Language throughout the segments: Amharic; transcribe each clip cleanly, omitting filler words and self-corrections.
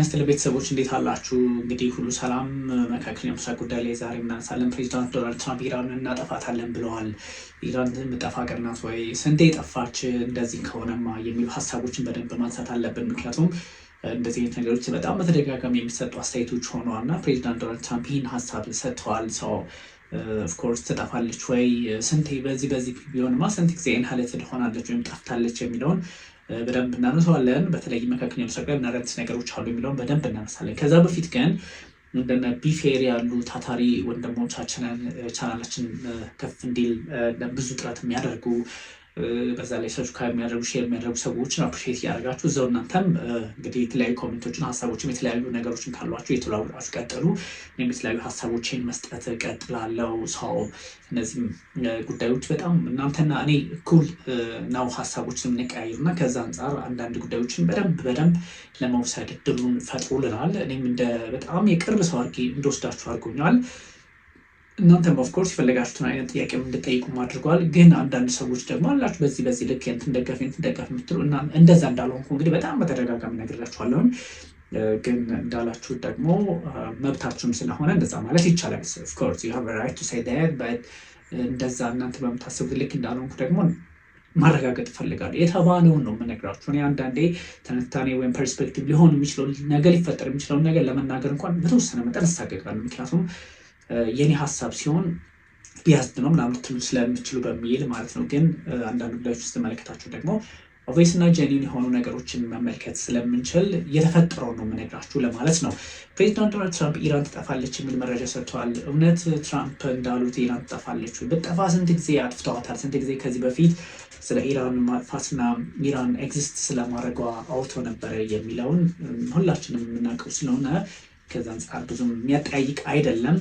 ይስጥልኝ ቤተሰቦች እንዴት አላችሁ? እንግዲህ ሁሉ ሰላም። መካከለኛው ምስራቅ ጉዳይ ላይ ዛሬ እናነሳለን። ፕሬዚዳንት ዶናልድ ትራምፕ ኢራንን እናጠፋታለን ብለዋል። ኢራን የምጠፋ ሀገር ናት ወይ? ስንቴ ጠፋች? እንደዚህ ከሆነማ የሚሉ ሀሳቦችን በደንብ ማንሳት አለብን። ምክንያቱም እንደዚህ አይነት ነገሮች በጣም በተደጋጋሚ የሚሰጡ አስተያየቶች ሆነዋል እና ፕሬዚዳንት ዶናልድ ትራምፕ ይህን ሀሳብ ሰጥተዋል። ሰው ኦፍኮርስ ትጠፋለች ወይ? ስንቴ በዚህ ቢሆንማ ስንት ጊዜ ኢንሃሌትድ ሆናለች ወይም ጠፍታለች የሚለውን በደንብ እናነሳዋለን። በተለይ መካከለኛው ምስራቅ ላይ ምናረት ነገሮች አሉ የሚለውን በደንብ እናነሳለን። ከዛ በፊት ግን እንደነ ቢፌር ያሉ ታታሪ ወንድሞቻችንን ቻናላችን ከፍ እንዲል ብዙ ጥረት የሚያደርጉ በዛ ላይ ሰብስክራይብ የሚያደርጉ ሼር የሚያደርጉ ሰዎችን አፕሪሼት እያደረጋችሁ እዛው እናንተም እንግዲህ የተለያዩ ኮሜንቶችን ሀሳቦችን የተለያዩ ነገሮችን ካሏችሁ የተለዋወጣችሁ ቀጥሉ። እኔም የተለያዩ ሀሳቦችን መስጠት ቀጥላለው። ሰው እነዚህም ጉዳዮች በጣም እናንተና እኔ እኩል ነው ሀሳቦችን የምንቀያየሩ እና ከዛ አንጻር አንዳንድ ጉዳዮችን በደንብ ለመውሰድ እድሉን ፈጥሮልናል። እኔም እንደ በጣም የቅርብ ሰው አድርጌ እንደወስዳችሁ አድርጎኛል። እናንተም ኦፍኮርስ የፈለጋችሁትን አይነት ጥያቄ እንድጠይቁም አድርጓል። ግን አንዳንድ ሰዎች ደግሞ አላችሁ በዚህ ልክ እንትን ደገፍ የምትሉ እና እንደዛ እንዳልሆንኩ እንግዲህ በጣም በተደጋጋሚ ነግራችኋለሁኝ። ግን እንዳላችሁ ደግሞ መብታችሁም ስለሆነ እንደዛ ማለት ይቻላል። ኦፍኮርስ ዩ ሃቭ ኤ ራይት ቱ ሴይ ዳት በት እንደዛ እናንተ በምታስቡት ልክ እንዳልሆንኩ ደግሞ ማረጋገጥ እፈልጋለሁ። የተባለውን ነው የምነግራችሁ። እኔ አንዳንዴ ትንታኔ ወይም ፐርስፔክቲቭ ሊሆን የሚችለው ነገር ሊፈጠር የሚችለውን ነገር ለመናገር እንኳን በተወሰነ መጠን እሳቀቃለሁ። ምክንያቱም የኔ ሀሳብ ሲሆን ቢያዝድ ነው ምናምን ትሉ ስለምችሉ በሚል ማለት ነው። ግን አንዳንድ ጉዳዮች ውስጥ መለከታችሁ ደግሞ ኦቬስ እና ጀኒን የሆኑ ነገሮችን መመልከት ስለምንችል የተፈጠረውን ነው የምነግራችሁ ለማለት ነው። ፕሬዚዳንት ዶናልድ ትራምፕ ኢራን ትጠፋለች የሚል መረጃ ሰጥተዋል። እውነት ትራምፕ እንዳሉት ኢራን ትጠፋለች? ብጠፋ ስንት ጊዜ አጥፍተዋታል? ስንት ጊዜ ከዚህ በፊት ስለ ኢራን ማጥፋትና ኢራን ኤግዚስት ስለማድረጓ አውቶ ነበረ የሚለውን ሁላችንም የምናውቀው ስለሆነ ከዛ አንጻር ብዙም የሚያጠያይቅ አይደለም።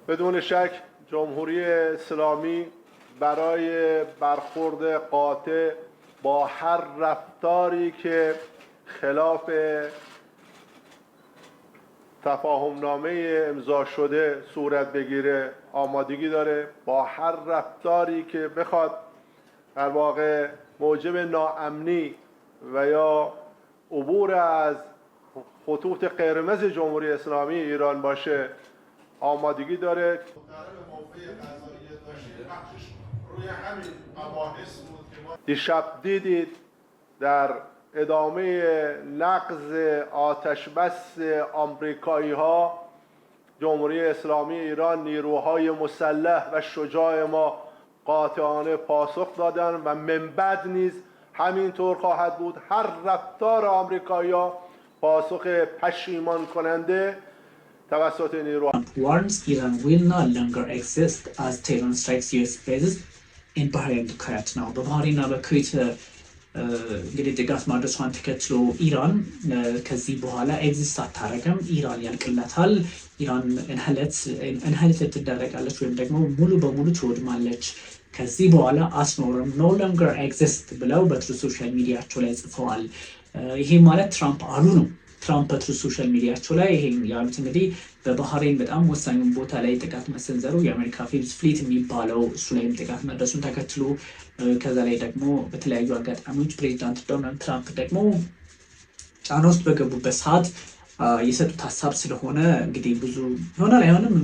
بدون شک جمهوری اسلامی برای برخورد قاطع با هر رفتاری که خلاف تفاهمنامه امضا شده صورت بگیره آمادگی داره. با هر رفتاری که بخواد در واقع موجب ناامنی و یا عبور از خطوط قرمز جمهوری اسلامی ایران باشه آمادگی داره. دیشب دیدید در ادامه نقض آتشبس آمریکایی ها جمهوری اسلامی ایران نیروهای مسلح و شجاع ما قاطعانه پاسخ دادن و من بعد نیز همینطور خواهد بود. هر رفتار آمریکایی‌ها پاسخ پشیمان کننده توسط نیروها. Warns Iran will no longer exist as Tehran strikes US bases in Bahrain and Kuwait now. በባህሬንና በኩዌት እንግዲህ ጥቃት ማድረሷን ተከትሎ ኢራን ከዚህ በኋላ ኤግዚስት አታረግም፣ ኢራን ያልቅላታል፣ ኢራን ኢንሃሌትድ ትደረጋለች ወይም ደግሞ ሙሉ በሙሉ ትወድማለች፣ ከዚህ በኋላ አትኖርም፣ ኖ ሎንገር ኤግዚስት ብለው በትሩ ሶሻል ሚዲያቸው ላይ ጽፈዋል። ይሄ ማለት ትራምፕ አሉ ነው። ትራምፕ በትሩ ሶሻል ሚዲያቸው ላይ ይሄን ያሉት እንግዲህ በባህሬን በጣም ወሳኝ ቦታ ላይ ጥቃት መሰንዘሩ የአሜሪካ ፊልስ ፍሊት የሚባለው እሱ ላይም ጥቃት መድረሱን ተከትሎ ከዛ ላይ ደግሞ በተለያዩ አጋጣሚዎች ፕሬዚዳንት ዶናልድ ትራምፕ ደግሞ ጫና ውስጥ በገቡበት ሰዓት የሰጡት ሀሳብ ስለሆነ እንግዲህ ብዙ ይሆናል አይሆንም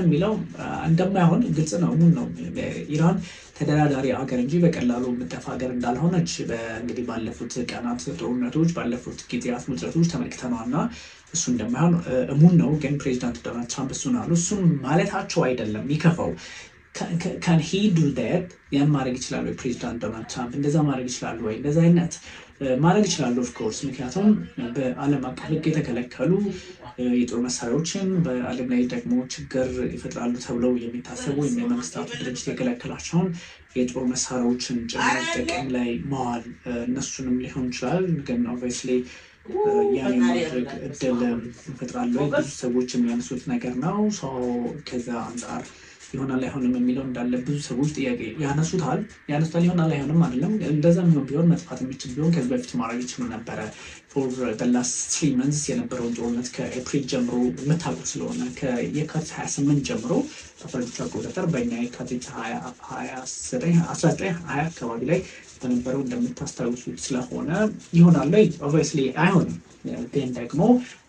የሚለው እንደማይሆን ግልጽ ነው፣ ሙሉ ነው። ኢራን ተደራዳሪ ሀገር እንጂ በቀላሉ የምጠፋ ሀገር እንዳልሆነች እንግዲህ ባለፉት ቀናት ጦርነቶች፣ ባለፉት ጊዜያት ውጥረቶች ተመልክተናል እና እሱ እንደማይሆን እሙን ነው። ግን ፕሬዚዳንት ዶናልድ ትራምፕ እሱን አሉ። እሱን ማለታቸው አይደለም የሚከፋው። ካን ሂ ዱ ዳት? ያን ማድረግ ይችላሉ ወይ ፕሬዚዳንት ዶናልድ ትራምፕ? እንደዛ ማድረግ ይችላሉ ወይ? እንደዛ አይነት ማድረግ ይችላሉ ኦፍኮርስ። ምክንያቱም በዓለም አቀፍ ሕግ የተከለከሉ የጦር መሳሪያዎችን በዓለም ላይ ደግሞ ችግር ይፈጥራሉ ተብለው የሚታሰቡ ወይም የመንግስታቱ ድርጅት የከለከላቸውን የጦር መሳሪያዎችን ጭምር ጥቅም ላይ መዋል እነሱንም ሊሆን ይችላል። ግን ኦብቪየስሊ ያን የማድረግ እድል ይፈጥራሉ ወይ? ብዙ ሰዎች የሚያነሱት ነገር ነው። ሰው ከዛ አንጻር ይሆናል አይሆንም የሚለው እንዳለ ብዙ ሰዎች ጥያቄ ያነሱታል። ይሆናል አይሆንም አይደለም። እንደዛ ቢሆን መጥፋት የሚችል ቢሆን ከዚህ በፊት ማድረግ ይችሉ ነበረ። ፎር ዘ ላስት 3 months የነበረውን ጦርነት ከኤፕሪል ጀምሮ የምታውቁት ስለሆነ ከየካቲት 28 ጀምሮ በፈረንጆች አቆጣጠር በእኛ የካቲት 1920 አካባቢ ላይ በነበረው እንደምታስታውሱት ስለሆነ ይሆናል ላይ ኦብቪየስሊ አይሆንም። ግን ደግሞ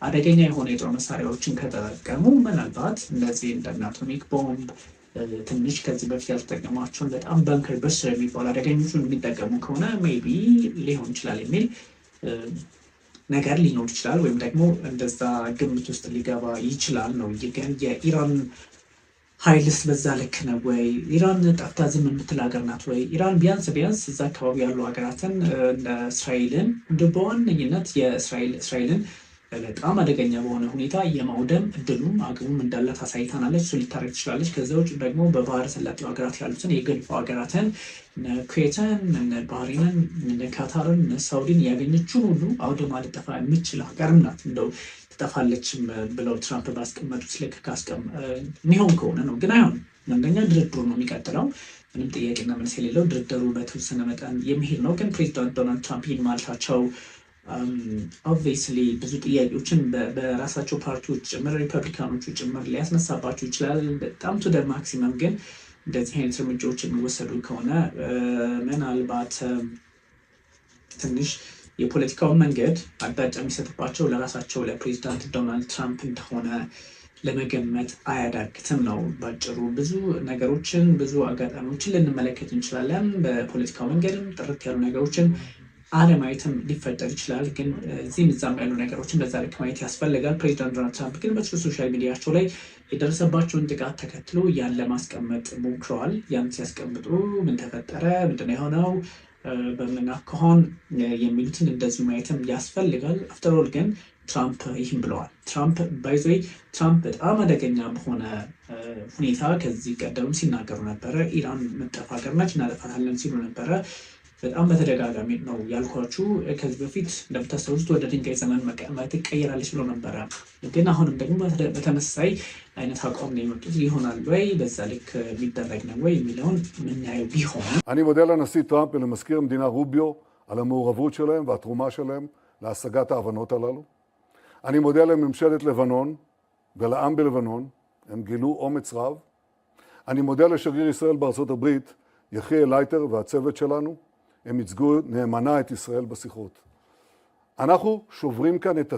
አደገኛ የሆነ የጦር መሳሪያዎችን ከተጠቀሙ ምናልባት እንደዚህ እንደ አቶሚክ ቦምብ ትንሽ ከዚህ በፊት ያልተጠቀሟቸውን በጣም በንከር በስር የሚባሉ አደገኞቹን የሚጠቀሙ ከሆነ ሜቢ ሊሆን ይችላል የሚል ነገር ሊኖር ይችላል፣ ወይም ደግሞ እንደዛ ግምት ውስጥ ሊገባ ይችላል ነው። ግን የኢራን ኃይልስ በዛ ልክ ነው ወይ? ኢራን ጠፍታ ዝም የምትል ሀገር ናት ወይ? ኢራን ቢያንስ እዛ አካባቢ ያሉ ሀገራትን እንደ እስራኤልን እንደ በዋነኝነት እስራኤልን በጣም አደገኛ በሆነ ሁኔታ የማውደም እድሉም አቅሙም እንዳላት አሳይታናለች። እሱ ሊታረግ ትችላለች። ከዛ ውጭ ደግሞ በባህረ ሰላጤው ሀገራት ያሉትን የገልፍ ሀገራትን ኩዌትን፣ ባህሬንን፣ ካታርን፣ ሳውዲን ያገኘችውን ሁሉ አውድማ ልጠፋ የምችል ሀገርም ናት። እንደው ትጠፋለችም ብለው ትራምፕ ባስቀመጡት ልክ የሚሆን ከሆነ ነው። ግን አይሆንም። አንደኛ ድርድሩ ነው የሚቀጥለው። ምንም ጥያቄና መልስ የሌለው ድርድሩ በተወሰነ መጠን የሚሄድ ነው። ግን ፕሬዚዳንት ዶናልድ ትራምፕ ይህን ማለታቸው ኦብቪየስሊ ብዙ ጥያቄዎችን በራሳቸው ፓርቲዎች ጭምር ሪፐብሊካኖቹ ጭምር ሊያስነሳባቸው ይችላል። በጣም ቱ ደ ማክሲመም ግን እንደዚህ አይነት እርምጃዎች የሚወሰዱ ከሆነ ምናልባት ትንሽ የፖለቲካውን መንገድ አቅጣጫ የሚሰጥባቸው ለራሳቸው ለፕሬዚዳንት ዶናልድ ትራምፕ እንደሆነ ለመገመት አያዳግትም ነው። ባጭሩ ብዙ ነገሮችን ብዙ አጋጣሚዎችን ልንመለከት እንችላለን። በፖለቲካው መንገድም ጥርት ያሉ ነገሮችን አለማየትም ሊፈጠር ይችላል። ግን እዚህም እዛም ያሉ ነገሮችን በዛ ልክ ማየት ያስፈልጋል። ፕሬዚዳንት ዶናልድ ትራምፕ ግን በሶሻል ሚዲያቸው ላይ የደረሰባቸውን ጥቃት ተከትሎ ያን ለማስቀመጥ ሞክረዋል። ያን ሲያስቀምጡ ምን ተፈጠረ፣ ምንድነው የሆነው፣ በምን አኳኋን የሚሉትን እንደዚሁ ማየትም ያስፈልጋል። አፍተርኦል ግን ትራምፕ ይህም ብለዋል። ትራምፕ በጣም አደገኛ በሆነ ሁኔታ ከዚህ ቀደም ሲናገሩ ነበረ። ኢራን መጠፋ ሀገር ነች፣ እናጠፋታለን ሲሉ ነበረ። በጣም በተደጋጋሚ ነው ያልኳችሁ። ከዚህ በፊት እንደምታስታውሱት ወደ ድንጋይ ዘመን ትቀየራለች ብሎ ነበረ። ግን አሁንም ደግሞ በተመሳሳይ አይነት አቋም ነው የመጡት። ይሆናል ወይ በዛ ልክ የሚደረግ ነው ወይ የሚለውን ምናየው ቢሆን אני מודה לנשיא טראמפ ולמזכיר המדינה רוביו על המעורבות שלהם והתרומה שלהם להשגת ההבנות הללו. אני מודה לממשלת לבנון ולעם בלבנון, הם גילו אומץ רב. אני מודה לשגריר ישראל בארצות הברית, יחיאל לייטר והצוות שלנו. הם ייצגו נאמנה את ישראל בשיחות. אנחנו שוברים כאן את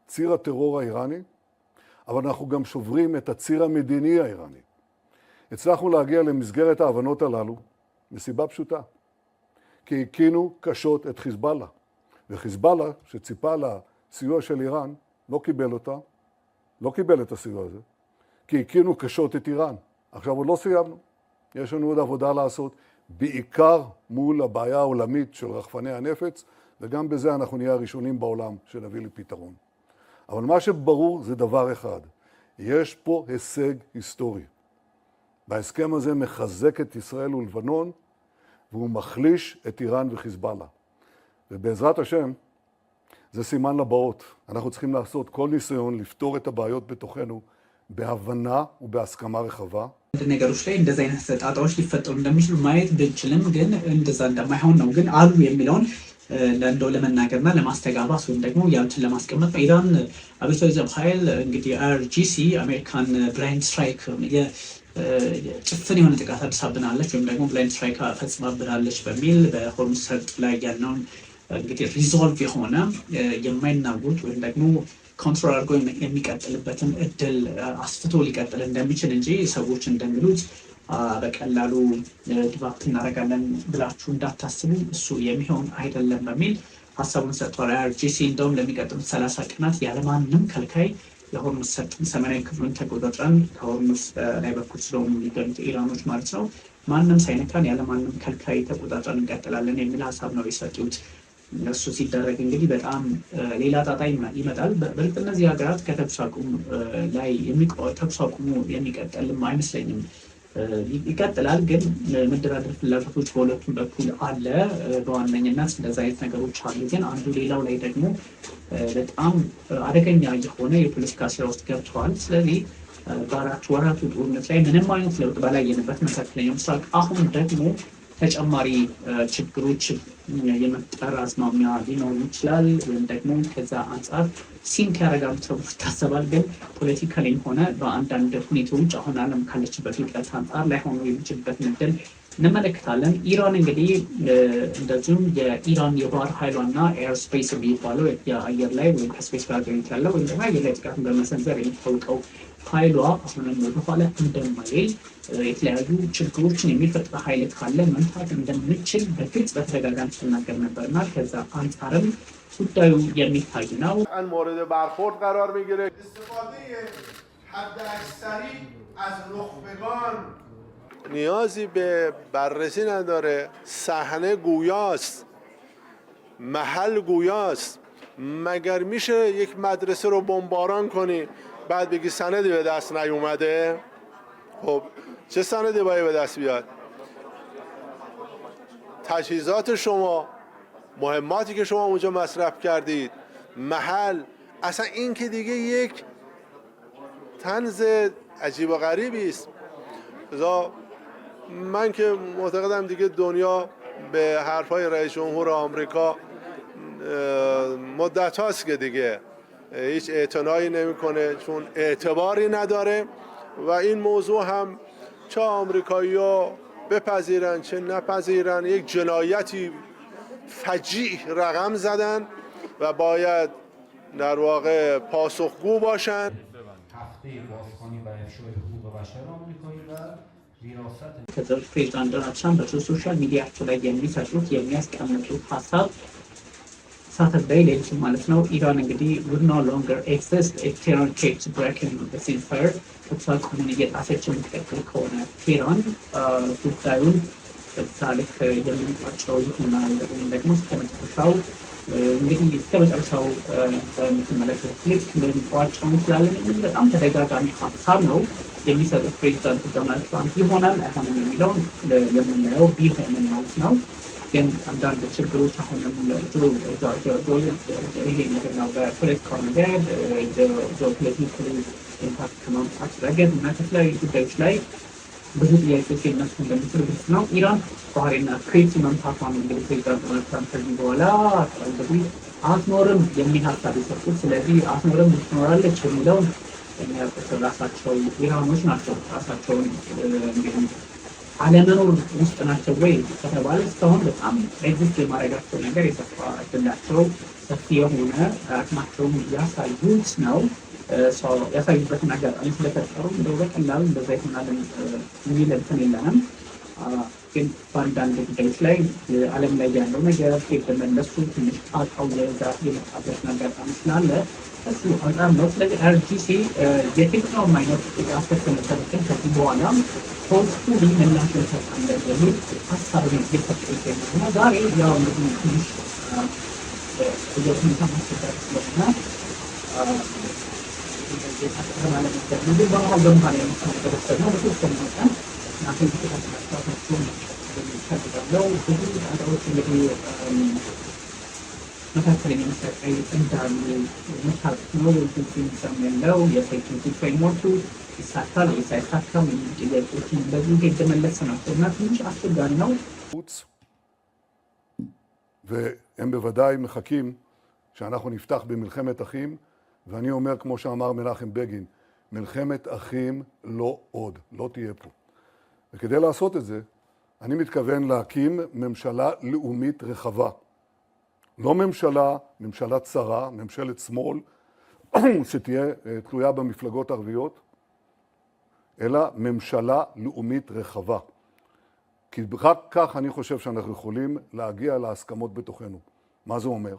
ציר הטרור האיראני, אבל אנחנו גם שוברים את הציר המדיני האיראני. הצלחנו להגיע למסגרת ההבנות הללו מסיבה פשוטה, כי הקינו קשות את חיזבאללה, וחיזבאללה שציפה לסיוע של איראן לא קיבל את הסיוע הזה, כי הקינו קשות את איראן. עכשיו עוד לא סיימנו, יש לנו עוד עבודה לעשות, בעיקר מול הבעיה העולמית של רחפני הנפץ, וגם בזה אנחנו נהיה הראשונים בעולם שנביא לפתרון. אבל מה שברור זה דבר אחד, יש פה הישג היסטורי. בהסכם הזה מחזק את ישראל ולבנון, והוא מחליש את איראן וחיזבאללה. ובעזרת השם, זה סימן לבאות. אנחנו צריכים לעשות כל ניסיון לפתור את הבעיות בתוכנו, בהבנה ובהסכמה רחבה. ነገሮች ላይ እንደዛ አይነት ጣጣዎች ሊፈጠሩ እንደሚችሉ ማየት ብንችልም ግን እንደዛ እንደማይሆን ነው። ግን አሉ የሚለውን እንደው ለመናገርና ለማስተጋባት ወይም ደግሞ ያንተን ለማስቀመጥ ኢራን አብዮታዊ ዘብ ኃይል እንግዲህ IRGC አሜሪካን ብላይንድ ስትራይክ ጭፍን የሆነ ጥቃት አድርሳብናለች ወይም ደግሞ ብላይንድ ስትራይክ ፈጽማብናለች በሚል በሆርሙዝ ሰርጥ ላይ ያለውን እንግዲህ ሪዞልቭ የሆነ የማይናወጥ ወይም ደግሞ ኮንትሮል አድርጎ የሚቀጥልበትን እድል አስፍቶ ሊቀጥል እንደሚችል እንጂ ሰዎች እንደሚሉት በቀላሉ ዲቫፕ እናደርጋለን ብላችሁ እንዳታስቡ፣ እሱ የሚሆን አይደለም በሚል ሀሳቡን ሰጥቷል። IRGC እንደውም ለሚቀጥሉት 30 ቀናት ያለማንም ከልካይ የሆርሙዝ ሰርጥን ሰሜናዊ ክፍሉን ተቆጣጥረን ከሆርሙዝ ላይ በኩል ስለሆኑ የሚገኙት ኢራኖች ማለት ነው ማንም ሳይነካን ያለማንም ከልካይ ተቆጣጥረን እንቀጥላለን የሚል ሀሳብ ነው የሰጡት። እሱ ሲደረግ እንግዲህ በጣም ሌላ ጣጣ ይመጣል። በእርግጥ እነዚህ ሀገራት ከተኩስ አቁሙ ላይ ተኩስ አቁሙ የሚቀጥልም አይመስለኝም። ይቀጥላል፣ ግን መደራደር ፍላጎቶች በሁለቱም በኩል አለ። በዋነኝነት እንደዚህ አይነት ነገሮች አሉ። ግን አንዱ ሌላው ላይ ደግሞ በጣም አደገኛ የሆነ የፖለቲካ ስራ ውስጥ ገብተዋል። ስለዚህ በአራት ወራቱ ጦርነት ላይ ምንም አይነት ለውጥ ባላየንበት መካከለኛው ምስራቅ አሁን ደግሞ ተጨማሪ ችግሮች የመፍጠር አዝማሚያ ሊኖር ይችላል ወይም ደግሞ ከዛ አንጻር ሲንክ ያደርጋሉ ተብሎ ይታሰባል። ግን ፖለቲካሊም ሆነ በአንዳንድ ሁኔታዎች አሁን ዓለም ካለችበት ውጥረት አንጻር ላይሆኑ የሚችልበት እድል እንመለከታለን። ኢራን እንግዲህ እንደዚሁም የኢራን የባህር ኃይሏና ኤርስፔስ የሚባለው የአየር ላይ ወይም ከስፔስ ጋር ግንኙነት ያለው ወይም ደግሞ አየር ላይ ጥቃትን በመሰንዘር የሚታወቀው ኃይሏ አሁንም ወደኋላ እንደማይል የተለያዩ ችግሮችን የሚፈጥር ኃይል ካለ መምታት እንደምንችል በግልጽ በተደጋጋሚ ስትናገር ነበርና ከዛ አንጻርም ጉዳዩ የሚታይ ነው። مورد برخورد قرار میگیره. استفاده حداکثری از نخبگان نیازی به بررسی نداره. صحنه گویاست، محل گویاست. مگر میشه یک مدرسه رو بمباران کنی بعد بگی سندی به دست نیومده؟ خب چه سندی باید به دست بیاد؟ تجهیزات شما، مهماتی که شما اونجا مصرف کردید، محل، اصلا این که دیگه یک طنز عجیب و غریبی است. من که معتقدم دیگه دنیا به حرفای رئیس جمهور آمریکا مدت هاست که دیگه هیچ اعتنایی نمیکنه چون اعتباری نداره و این موضوع هم چه آمریکایی‌ها بپذیرن چه نپذیرن یک جنایتی فجیع رقم زدن و باید در واقع پاسخگو باشن. ከዛ ፕሬዚዳንት ዶናልድ ትራምፕ በሶሻል ሚዲያቸው ላይ የሚሰጡት የሚያስቀምጡት ሀሳብ ሳተርዴይ ሌሊት ማለት ነው ኢራን እንግዲህ would no longer exist if Tehran keeps breaking the ceasefire ተኩስ አቁሙን እየጣሰች የምትቀጥል ከሆነ ቴህራን ጉዳዩን በዛ ልክ የምንቋጨው ይሆናል ወይም ደግሞ እስከመጨረሻው እንግዲህ እስከመጨረሻው በምትመለከቱት ልክ እንደሚቋጨው እንችላለን። ይህ በጣም ተደጋጋሚ ሀሳብ ነው የሚሰጡት ፕሬዚዳንት ዶናልድ ትራምፕ። ይሆናል አይሆንም የሚለውን የምናየው ቢሆንም ማለት ነው። ግን አንዳንድ ችግሮች አሁንም ይሄ ነገር ነው በፖለቲካው ነገር ጂኦፖለቲካል ኢምፓክት ከማምጣት ረገድ እና ከተለያዩ ጉዳዮች ላይ ብዙ ጥያቄዎች ሊነሱ እንደሚችሉ ግልጽ ነው። ኢራን ባህሬንና ክሬት መምታቷን እንግዲህ ፕሬዚዳንት ዶናልድ ትራምፕ ከዚህ በኋላ እንግዲህ አትኖርም የሚል ሀሳብ የሰጡት። ስለዚህ አትኖርም ትኖራለች የሚለውን የሚያውቁት ራሳቸው ኢራኖች ናቸው። ራሳቸውን እንግዲህ አለመኖር ውስጥ ናቸው ወይ ከተባለ እስካሁን በጣም ኤግዚስት የማድረጋቸው ነገር የሰፋ እድላቸው ሰፊ የሆነ አቅማቸውን ያሳዩት ነው። ያሳዩበትን አጋጣሚ ስለፈጠሩ እንደው በቀላሉ እንደዛ ይሆናል የሚል እንትን የለንም። ግን በአንዳንድ ጉዳዮች ላይ ዓለም ላይ ያለው ነገር የተመለሱ ትንሽ ጣጣው የዛ የመጣበት አጋጣሚ ስላለ እሱ አንጻር ነው። ስለዚህ አርጂሲ የትኛውም አይነት አስተሳሰብን ከዚህ በኋላ ፖስቱ ምላሽ ይሰጣል የሚል ሀሳብ እየሰጡ ይገኛል እና ዛሬ ያው እንግዲህ ትንሽ ሁኔታ ማስቸጋሪ ስለሆነ መካከለኛ ምስራቅ እንዳሉ መታወቅ ነው። ያለው የሴኪሪቲ ፍሬምወርኩ ይሳካል ወይስ አይሳካም የሚሉ ጥያቄዎችን በዚህ የተመለሰ ናቸው እና ትንሽ አስቸጋሪ ነው። והם בוודאי מחכים שאנחנו נפתח במלחמת אחים, ואני אומר כמו שאמר מנחם בגין, מלחמת אחים לא עוד, לא תהיה פה. וכדי לעשות את זה, אני מתכוון להקים ממשלה לאומית רחבה. לא ממשלה צרה, ממשלת שמאל, שתהיה תלויה במפלגות ערביות, אלא ממשלה לאומית רחבה. כי רק כך אני חושב שאנחנו יכולים להגיע להסכמות בתוכנו. מה זה אומר?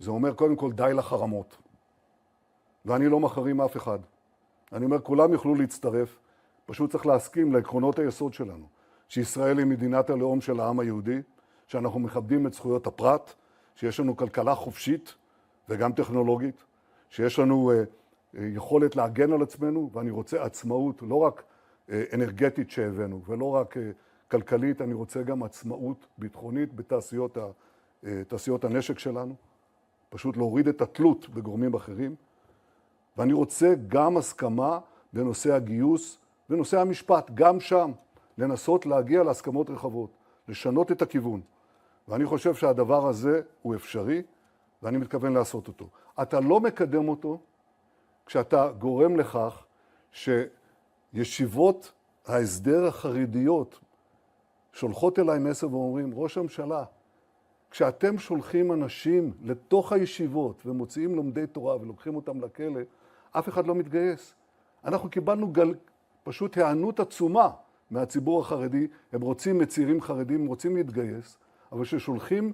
זה אומר קודם כל די לחרמות. ואני לא מחרים אף אחד. אני אומר, כולם יוכלו להצטרף, פשוט צריך להסכים לעקרונות היסוד שלנו, שישראל היא מדינת הלאום של העם היהודי, שאנחנו מכבדים את זכויות הפרט, שיש לנו כלכלה חופשית וגם טכנולוגית, שיש לנו יכולת להגן על עצמנו, ואני רוצה עצמאות לא רק אנרגטית שהבאנו, ולא רק כלכלית, אני רוצה גם עצמאות ביטחונית בתעשיות הנשק שלנו, פשוט להוריד את התלות בגורמים אחרים, ואני רוצה גם הסכמה בנושא הגיוס ונושא המשפט, גם שם לנסות להגיע להסכמות רחבות, לשנות את הכיוון. ואני חושב שהדבר הזה הוא אפשרי, ואני מתכוון לעשות אותו. אתה לא מקדם אותו כשאתה גורם לכך שישיבות ההסדר החרדיות שולחות אליי מסר ואומרים, ראש הממשלה, כשאתם שולחים אנשים לתוך הישיבות ומוציאים לומדי תורה ולוקחים אותם לכלא, אף אחד לא מתגייס. אנחנו קיבלנו פשוט הענות עצומה מהציבור החרדי, הם רוצים צעירים חרדים, הם רוצים להתגייס, אבל כששולחים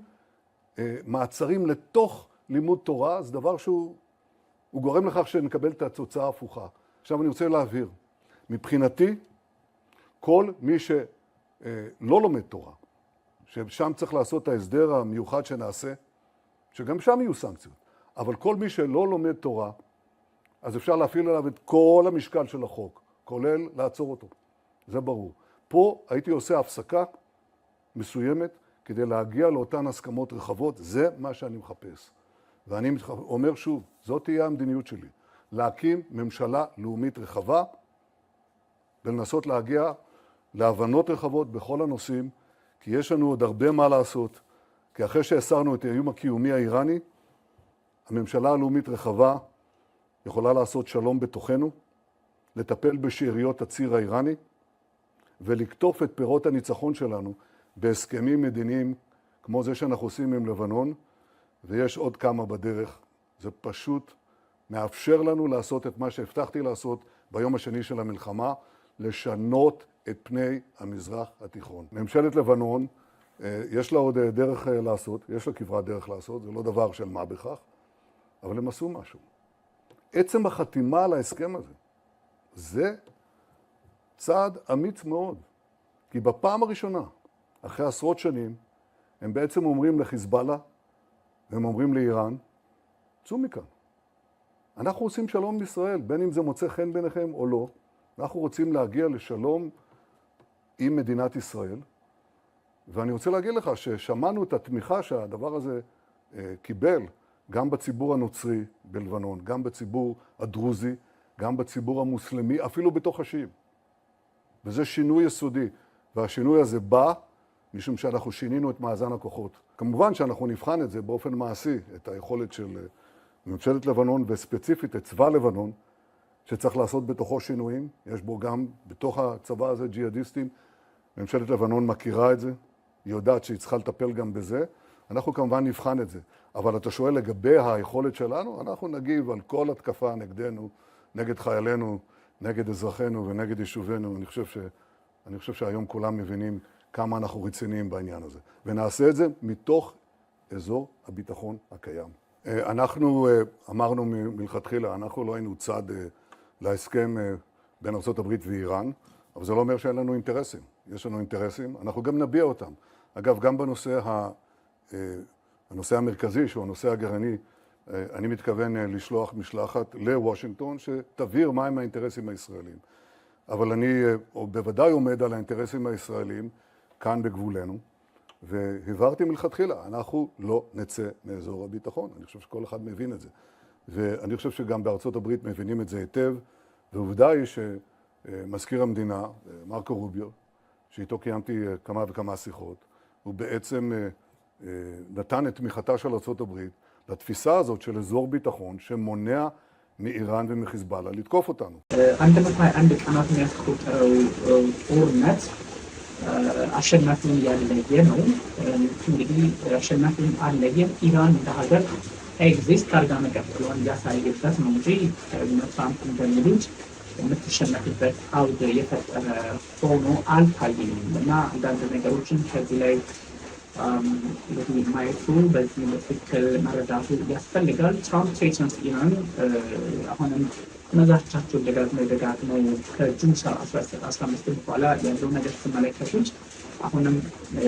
מעצרים לתוך לימוד תורה, זה דבר שהוא גורם לכך שנקבל את התוצאה ההפוכה. עכשיו אני רוצה להבהיר, מבחינתי, כל מי שלא לומד תורה, ששם צריך לעשות את ההסדר המיוחד שנעשה, שגם שם יהיו סנקציות, אבל כל מי שלא לומד תורה, אז אפשר להפעיל עליו את כל המשקל של החוק, כולל לעצור אותו. זה ברור. פה הייתי עושה הפסקה מסוימת כדי להגיע לאותן הסכמות רחבות, זה מה שאני מחפש. ואני אומר שוב, זאת תהיה המדיניות שלי, להקים ממשלה לאומית רחבה, ולנסות להגיע להבנות רחבות בכל הנושאים, כי יש לנו עוד הרבה מה לעשות, כי אחרי שהסרנו את האיום הקיומי האיראני, הממשלה הלאומית רחבה יכולה לעשות שלום בתוכנו, לטפל בשאריות הציר האיראני, ולקטוף את פירות הניצחון שלנו בהסכמים מדיניים כמו זה שאנחנו עושים עם לבנון, ויש עוד כמה בדרך. זה פשוט מאפשר לנו לעשות את מה שהבטחתי לעשות ביום השני של המלחמה, לשנות את פני המזרח התיכון. ממשלת לבנון, יש לה עוד דרך לעשות, יש לה כברת דרך לעשות, זה לא דבר של מה בכך, אבל הם עשו משהו. עצם החתימה על ההסכם הזה, זה צעד אמיץ מאוד, כי בפעם הראשונה, אחרי עשרות שנים, הם בעצם אומרים לחיזבאללה, והם אומרים לאיראן, צאו מכאן. אנחנו רוצים שלום בישראל, בין אם זה מוצא חן ביניכם או לא, אנחנו רוצים להגיע לשלום עם מדינת ישראל, ואני רוצה להגיד לך ששמענו את התמיכה שהדבר הזה קיבל, גם בציבור הנוצרי בלבנון, גם בציבור הדרוזי, גם בציבור המוסלמי, אפילו בתוך השיעים. וזה שינוי יסודי, והשינוי הזה בא משום שאנחנו שינינו את מאזן הכוחות. כמובן שאנחנו נבחן את זה באופן מעשי, את היכולת של ממשלת לבנון וספציפית את צבא לבנון, שצריך לעשות בתוכו שינויים. יש בו גם בתוך הצבא הזה ג'יהאדיסטים. ממשלת לבנון מכירה את זה, היא יודעת שהיא צריכה לטפל גם בזה. אנחנו כמובן נבחן את זה. אבל אתה שואל לגבי היכולת שלנו, אנחנו נגיב על כל התקפה נגדנו, נגד חיילינו, נגד אזרחינו ונגד יישובינו. אני חושב שהיום כולם מבינים כמה אנחנו רציניים בעניין הזה. ונעשה את זה מתוך אזור הביטחון הקיים. אנחנו אמרנו מלכתחילה, אנחנו לא היינו צד להסכם בין ארצות הברית ואיראן, אבל זה לא אומר שאין לנו אינטרסים. יש לנו אינטרסים, אנחנו גם נביע אותם. אגב, גם הנושא המרכזי, שהוא הנושא הגרעיני, אני מתכוון לשלוח משלחת לוושינגטון, שתבהיר מהם האינטרסים הישראלים. אבל אני בוודאי עומד על האינטרסים הישראלים כאן בגבולנו, והבהרתי מלכתחילה, אנחנו לא נצא מאזור הביטחון. אני חושב שכל אחד מבין את זה. ואני חושב שגם בארצות הברית מבינים את זה היטב, ועובדה היא שמזכיר המדינה, מרקו רוביו, שאיתו קיימתי כמה וכמה שיחות, הוא בעצם נתן את תמיכתה של ארצות הברית לתפיסה הזאת של אזור ביטחון שמונע מאיראן ומחיזבאללה לתקוף אותנו. አንድ ቀናት የሚያስቆጥረው ጦርነት አሸናፊውን ያለየ ነው። እንግዲህ አሸናፊውን አለየም ኢራን እንደ ሀገር ኤግዚስት አድርጋ መቀጠሏን ያሳየበት ነው እንጂ ትራምፕ እንደሚሉት የምትሸነፍበት አውድ የፈጠረ ሆኖ አልታየኝም እና አንዳንድ ነገሮችን ከዚህ ላይ እንግዲህ ማየቱ በዚህ በትክክል መረዳቱ ያስፈልጋል። ትራምፕ ትሬትመንት ኢራን አሁንም መዛቻቸውን ደጋግመው ከጁን 15 በኋላ ያለው ነገር ስትመለከቱት አሁንም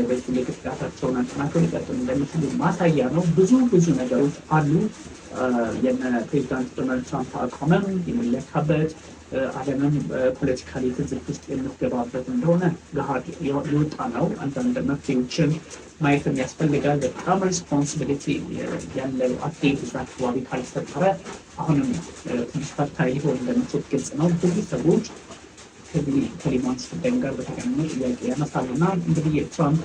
በዚህ የግዳታቸውን አጠናክረው ሊቀጥሉ እንደሚችሉ ማሳያ ነው። ብዙ ነገሮች አሉ። የነ ፕሬዚዳንት ዶናልድ ትራምፕ አቋምም የሚለካበት ዓለምም ፖለቲካሊ ትዝብት ውስጥ የምትገባበት እንደሆነ ገሃድ የወጣ ነው። አንዳንድ መፍትሄዎችን ማየትም ያስፈልጋል። በጣም ሪስፖንሲቢሊቲ ያለው አክቲቭ እዛ አካባቢ ካልተፈጠረ አሁንም ትንሽ ፈታኝ ሊሆን እንደሚችል ግልጽ ነው። ብዙ ሰዎች ከሊባኖስ ጉዳይ ጋር በተገናኘ ጥያቄ ያነሳሉ እና እንግዲህ ትራምፕ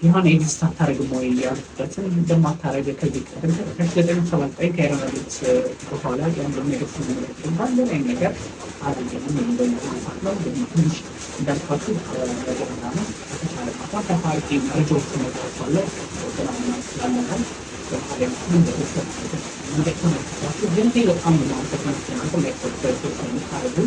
የሆነ ኤግዚስት አታደርግም ወይ ያሉበትን እንደማታደርግ ከዚህ ቀደም ከ1979 ከኢራን አብዮት በኋላ ያለው ነገር ስንመለከት ባለ ላይ ነገር አላየንም የሚባል ነው። ትንሽ እንዳልኳችሁ ነገርና ነው ከተቻለ ማታ ከታሪክ መረጃዎች ተመልክቷለ ገናና ስላለናል እንደተመለከታችሁ ግን በጣም ማንተት ናቸው ላይ ታደርጉ